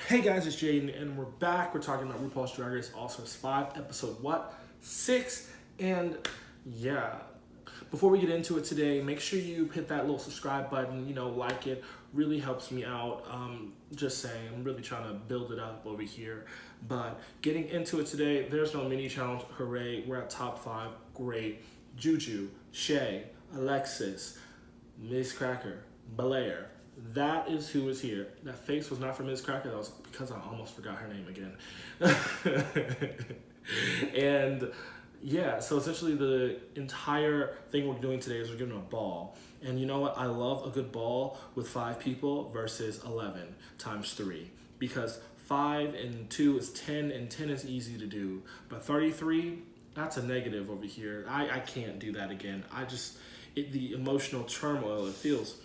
Hey guys, it's Jaden, and we're back. We're talking about RuPaul's Drag Race All Stars 5, episode what? 6. And yeah, before we get into it today, make sure you hit that little subscribe button, like it. Really helps me out. Just saying, I'm really trying to build it up over here. But getting into it today, there's no mini challenge. Hooray, we're at top 5. Great. Juju, Shay, Alexis, Miss Cracker, Belair. That is who is here. That face was not for Ms. Cracker. That was because I almost forgot her name again. And yeah, so essentially the entire thing we're doing today is we're giving a ball. And you know what? I love a good ball with 5 people versus 11 times 3. Because 5 and 2 is 10, and 10 is easy to do. But 33, that's a negative over here. I can't do that again. The emotional turmoil it feels.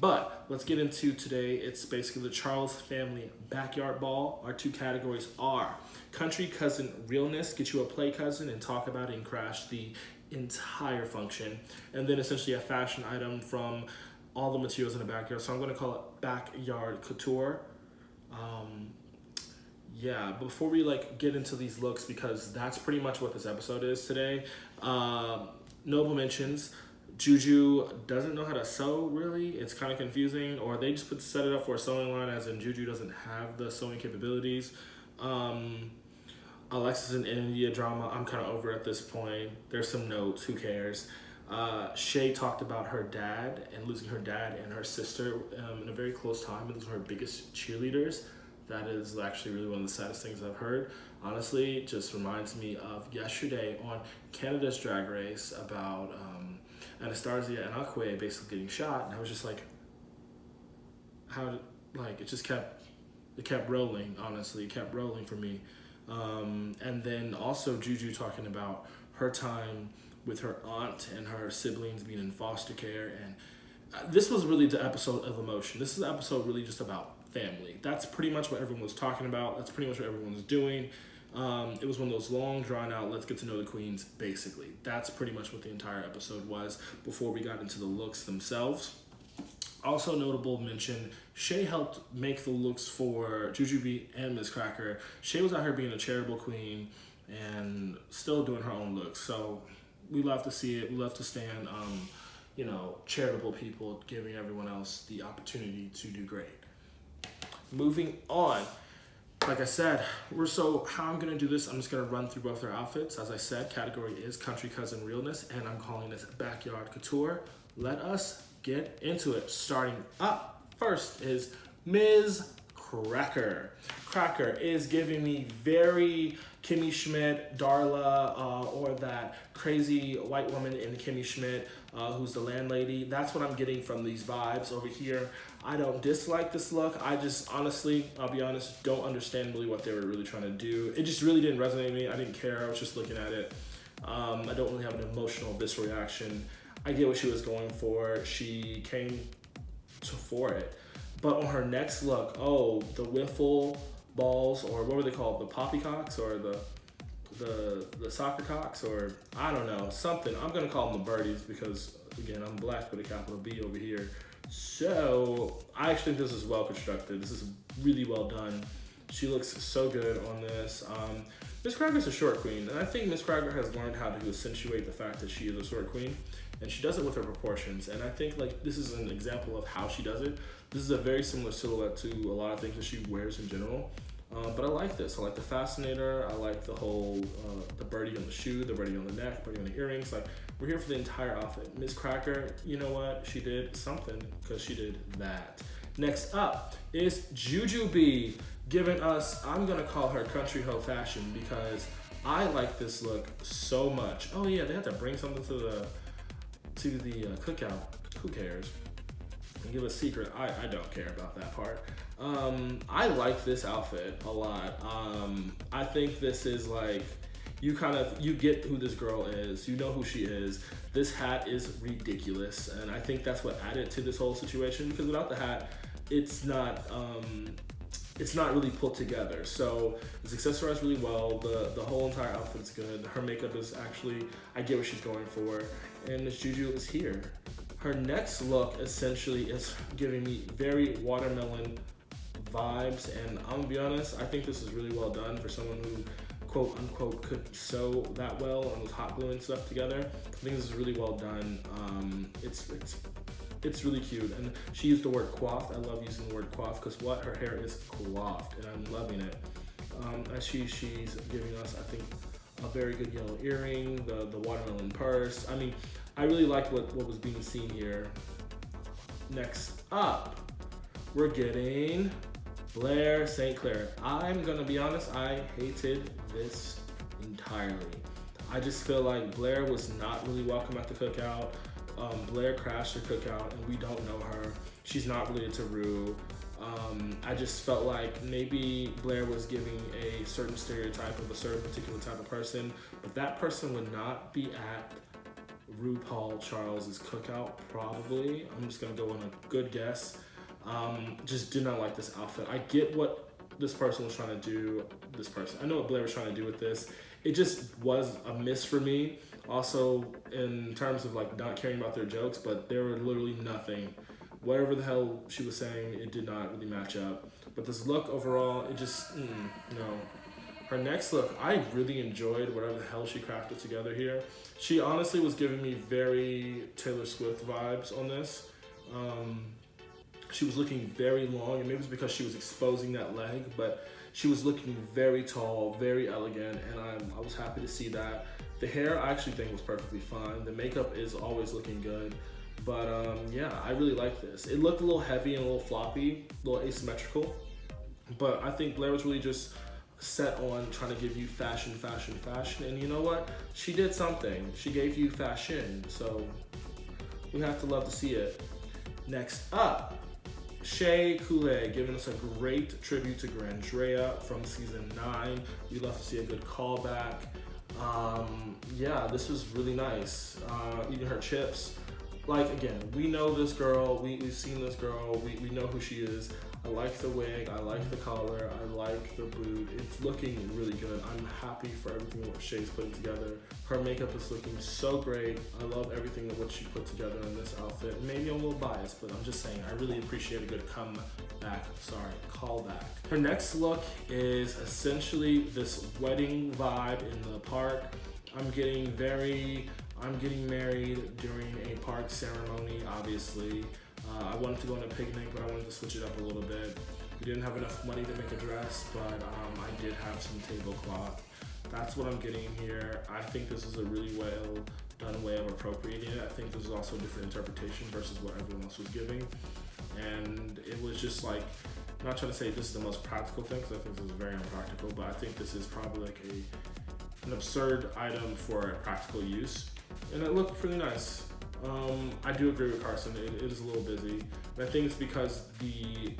But let's get into today. It's basically the Charles family backyard ball. Our 2 categories are country cousin realness, get you a play cousin and talk about it and crash the entire function. And then essentially a fashion item from all the materials in the backyard. So I'm going to call it backyard couture. Yeah, before we get into these looks, because that's pretty much what this episode is today. Notable mentions. Juju doesn't know how to sew, really. It's kind of confusing. Or they just set it up for a sewing line, as in Juju doesn't have the sewing capabilities. Alexis and India drama, I'm kind of over at this point. There's some notes, who cares? Shay talked about her dad and losing her dad and her sister in a very close time. Those were her biggest cheerleaders. That is actually really one of the saddest things I've heard. Honestly, it just reminds me of yesterday on Canada's Drag Race about Anastasia and Akwe basically getting shot, and I was just like, it kept rolling, honestly. It kept rolling for me. And then also Juju talking about her time with her aunt and her siblings being in foster care, and this was really the episode of emotion. This is the episode really just about family. That's pretty much what everyone was talking about. That's pretty much what everyone was doing. It was one of those long, drawn-out, let's get to know the queens, basically. That's pretty much what the entire episode was before we got into the looks themselves. Also notable mention, Shay helped make the looks for Jujubee and Miss Cracker. Shay was out here being a charitable queen and still doing her own looks. So we love to see it. We love to stand, charitable people giving everyone else the opportunity to do great. Moving on. Like I said, how I'm gonna do this, I'm just gonna run through both their outfits. As I said, category is country cousin realness, and I'm calling this backyard couture. Let us get into it. Starting up first is Ms. Cracker. Cracker is giving me very Kimmy Schmidt, Darla, or that crazy white woman in Kimmy Schmidt, who's the landlady. That's what I'm getting from these vibes over here. I don't dislike this look. I just honestly, I'll be honest, don't understand really what they were really trying to do. It just really didn't resonate with me. I didn't care. I was just looking at it. I don't really have an emotional, visceral reaction. I get what she was going for. She came for it. But on her next look, the wiffle balls, or what were they called? The poppycocks, or the soccer cocks, or I don't know, something. I'm gonna call them the birdies because, again, I'm black with a capital B over here. So I actually think this is well constructed. This is really well done. She looks so good on this. Miss Cracker's a short queen, and I think Miss Cracker has learned how to accentuate the fact that she is a short queen, and she does it with her proportions. And I think this is an example of how she does it. This is a very similar silhouette to a lot of things that she wears in general. But I like this. I like the fascinator. I like the whole, the birdie on the shoe, the birdie on the neck, birdie on the earrings. We're here for the entire outfit. Miss Cracker, you know what? She did something because she did that. Next up is Jujubee giving us, I'm gonna call her country hoe fashion because I like this look so much. Oh yeah, they had to bring something to the cookout. Who cares? And give a secret, I don't care about that part. I like this outfit a lot. I think this is you get who this girl is. You know who she is. This hat is ridiculous, and I think that's what added to this whole situation, because without the hat, it's not really put together. So it's accessorized really well. The whole entire outfit's good. Her makeup is actually, I get what she's going for, and Miss Juju is here. Her next look essentially is giving me very watermelon vibes, and I'm gonna be honest, I think this is really well done for someone who quote unquote could sew that well and was hot gluing stuff together. I think this is really well done. It's really cute, and she used the word coiffed. I love using the word coiffed because what, her hair is coiffed, and I'm loving it. As she's giving us, I think, a very good yellow earring, the watermelon purse. I mean, I really like what was being seen here. Next up, we're getting Blair St. Clair. I'm gonna be honest, I hated this entirely. I just feel like Blair was not really welcome at the cookout. Blair crashed her cookout, and we don't know her. She's not related to Rue. I just felt like maybe Blair was giving a certain stereotype of a certain particular type of person, but that person would not be at RuPaul Charles's cookout, probably. I'm just gonna go on a good guess. Just did not like this outfit. I get what this person was trying to do. I know what Blair was trying to do with this. It just was a miss for me. Also, in terms of like not caring about their jokes, but there were literally nothing. Whatever the hell she was saying, it did not really match up. But this look overall, it just, no. Her next look, I really enjoyed whatever the hell she crafted together here. She honestly was giving me very Taylor Swift vibes on this. She was looking very long, and maybe it's because she was exposing that leg, but she was looking very tall, very elegant, and I was happy to see that. The hair, I actually think was perfectly fine. The makeup is always looking good. But yeah, I really like this. It looked a little heavy and a little floppy, a little asymmetrical. But I think Blair was really just set on trying to give you fashion. And you know what? She did something. She gave you fashion. So we have to love to see it. Next up, Shea Coulee giving us a great tribute to Grandrea from season 9. We love to see a good callback. Yeah, this was really nice. Eating her chips. Like, again, we know this girl, we've seen this girl, we know who she is. I like the wig, I like the collar, I like the boot. It's looking really good. I'm happy for everything that Shay's putting together. Her makeup is looking so great. I love everything that what she put together in this outfit. Maybe I'm a little biased, but I'm just saying, I really appreciate a good callback. Her next look is essentially this wedding vibe in the park. I'm getting married during a park ceremony, obviously. I wanted to go on a picnic, but I wanted to switch it up a little bit. We didn't have enough money to make a dress, but I did have some tablecloth. That's what I'm getting here. I think this is a really well done way of appropriating it. I think this is also a different interpretation versus what everyone else was giving. And it was just like, I'm not trying to say this is the most practical thing, because I think this is very unpractical, but I think this is probably like an absurd item for a practical use. And it looked pretty nice. I do agree with Carson, it is a little busy. And I think it's because the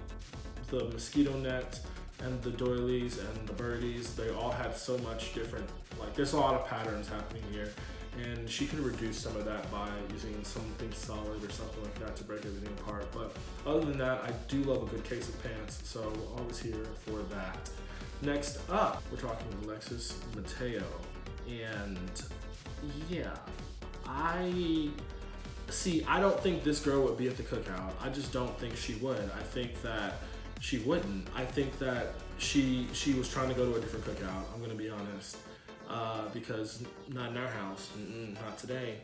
mosquito net and the doilies and the birdies, they all had so much different, like there's a lot of patterns happening here. And she could reduce some of that by using something solid or something like that to break everything apart. But other than that, I do love a good case of pants, so always here for that. Next up, we're talking Alexis Mateo. And yeah, I don't think this girl would be at the cookout. I just don't think she would. I think that she wouldn't. I think that she was trying to go to a different cookout, I'm gonna be honest. Because not in our house, not today.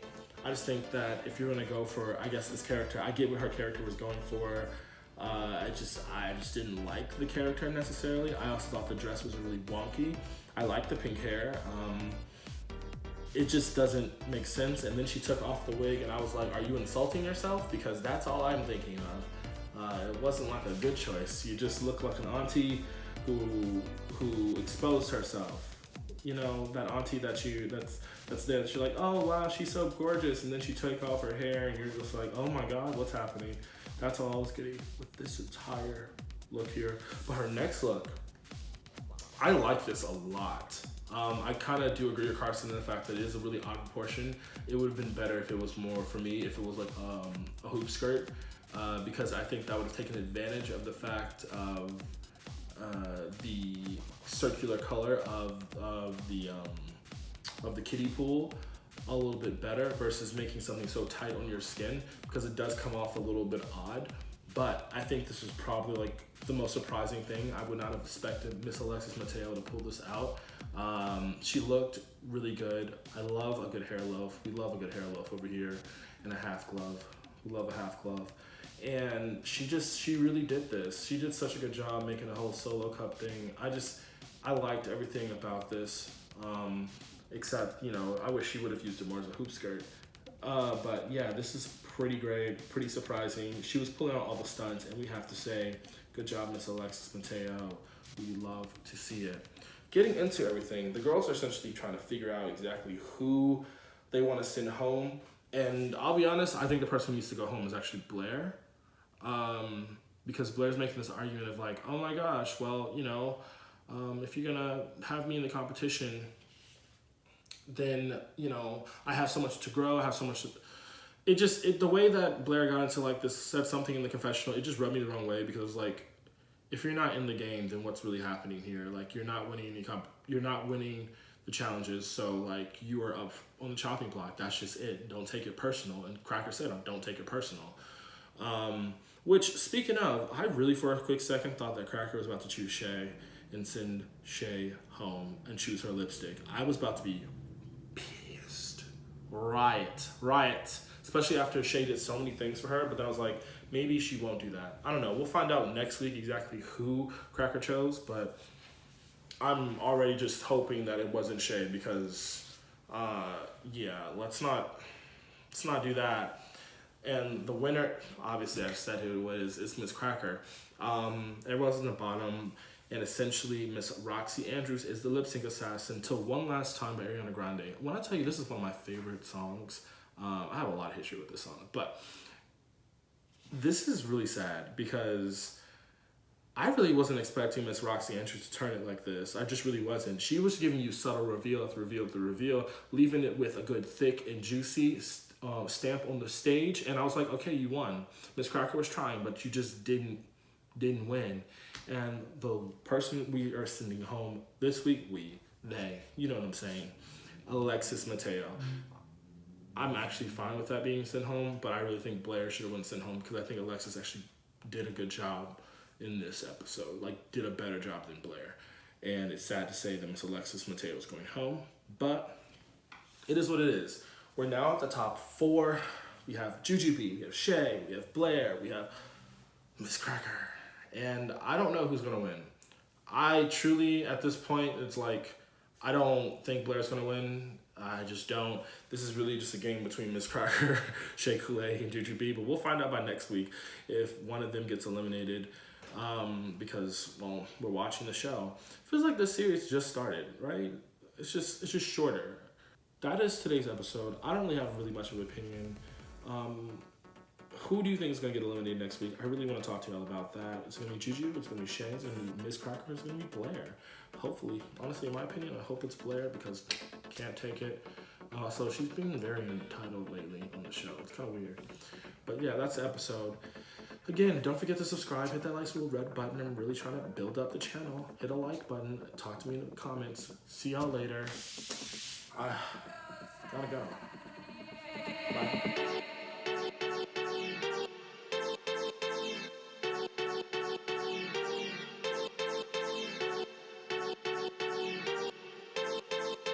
I just think that if you're gonna go for, I guess, this character, I get what her character was going for. I just didn't like the character necessarily. I also thought the dress was really wonky. I like the pink hair. It just doesn't make sense. And then she took off the wig and I was like, are you insulting yourself? Because that's all I'm thinking of. It wasn't like a good choice. You just look like an auntie who exposed herself. You know, that auntie that's there. She's like, oh wow, she's so gorgeous. And then she took off her hair and you're just like, oh my God, what's happening? That's all I was getting with this entire look here. But her next look, I like this a lot. I kind of do agree with Carson in the fact that it is a really odd proportion. It would have been better if it was more, for me, if it was like a hoop skirt, because I think that would have taken advantage of the fact of the circular color of the kiddie pool a little bit better versus making something so tight on your skin, because it does come off a little bit odd. But I think this is probably like the most surprising thing. I would not have expected Miss Alexis Mateo to pull this out. She looked really good. I love a good hair loaf. We love a good hair loaf over here, and a half glove. We love a half glove. And she really did this. She did such a good job making the whole solo cup thing. I liked everything about this, except, you know, I wish she would have used it more as a hoop skirt. But yeah, this is pretty great, pretty surprising. She was pulling out all the stunts, and we have to say, good job, Miss Alexis Mateo. We love to see it. Getting into everything, the girls are essentially trying to figure out exactly who they want to send home. And I'll be honest, I think the person who needs to go home is actually Blair. Because Blair's making this argument of like, oh my gosh, well, you know, if you're gonna have me in the competition, then, you know, I have so much to grow, I have so much to... The way that Blair got into like this, said something in the confessional, it just rubbed me the wrong way, because like, if you're not in the game, then what's really happening here? Like, you're not winning you're not winning the challenges, so like, you are up on the chopping block. That's just it. Don't take it personal. And Cracker said, don't take it personal. Which, speaking of, I really for a quick second thought that Cracker was about to choose Shay and send Shay home and choose her lipstick. I was about to be pissed. Riot. Especially after Shay did so many things for her, but then I was like, maybe she won't do that. I don't know. We'll find out next week exactly who Cracker chose, but I'm already just hoping that it wasn't Shay, because, yeah, let's not do that. And the winner, obviously I said who it was, is Miss Cracker. Everyone's in the bottom, and essentially Miss Roxy Andrews is the lip sync assassin till One Last Time by Ariana Grande. When I tell you this is one of my favorite songs, I have a lot of history with this song, but this is really sad because I really wasn't expecting Miss Roxy Andrews to turn it like this. I just really wasn't. She was giving you subtle reveal after reveal after reveal, leaving it with a good thick and juicy stamp on the stage, and I was like, okay, you won. Miss Cracker was trying, but you just didn't win. And the person we are sending home this week, they, you know what I'm saying, Alexis Mateo. I'm actually fine with that being sent home, but I really think Blair should have been sent home, because I think Alexis actually did a good job in this episode, like did a better job than Blair. And it's sad to say that Miss Alexis Mateo is going home, but it is what it is. We're now at the top 4. We have Jujubee, we have Shay, we have Blair, we have Miss Cracker. And I don't know who's going to win. I truly, at this point, it's like, I don't think Blair's going to win. I just don't. This is really just a game between Miss Cracker, Shea Coulee, and Jujubee. But we'll find out by next week if one of them gets eliminated. Because, well, we're watching the show. Feels like this series just started, right? It's just shorter. That is today's episode. I don't really have really much of an opinion. Who do you think is going to get eliminated next week? I really want to talk to y'all about that. It's going to be Juju, it's going to be Shay, it's going to be Miss Cracker, it's going to be Blair. Hopefully, honestly, in my opinion, I hope it's Blair, because can't take it. So she's been very entitled lately on the show. It's kind of weird. But yeah, that's the episode. Again, don't forget to subscribe, hit that nice little red button. I'm really trying to build up the channel. Hit a like button, talk to me in the comments. See y'all later. I gotta go. Bye.